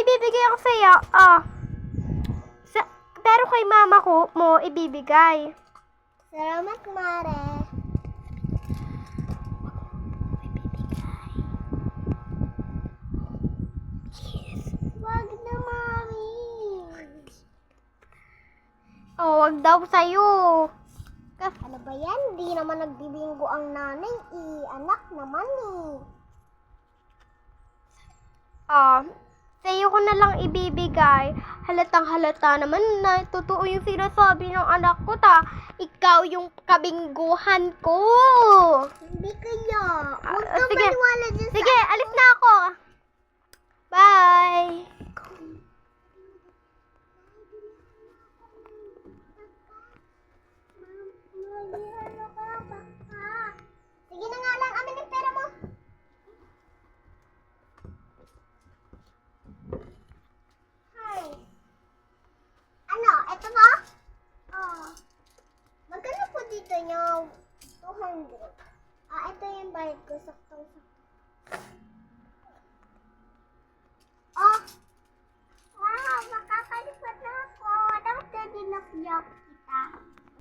may bibigay ako sa'yo. Pero kay mama ko mo ibibigay. Salamat, Mare. Wag na, Mami. Wag daw sa'yo. Ano ba yan? Di naman nagbibinggo ang nanay. Anak naman Sa'yo ko na lang ibibigay. Halatang halata naman na totoo yung sinasabi ng anak ko Ikaw yung kabingguhan ko. Hindi kaya. Huwag ka Sige. maniwala dyan sa... Sige, alis na ako. Bye. Sige na nga lang, amin yung pera mo. Hi. Ano, eto na? Magkano po dito nyo? 200. Ito yung bayad ko, saktong-sakto.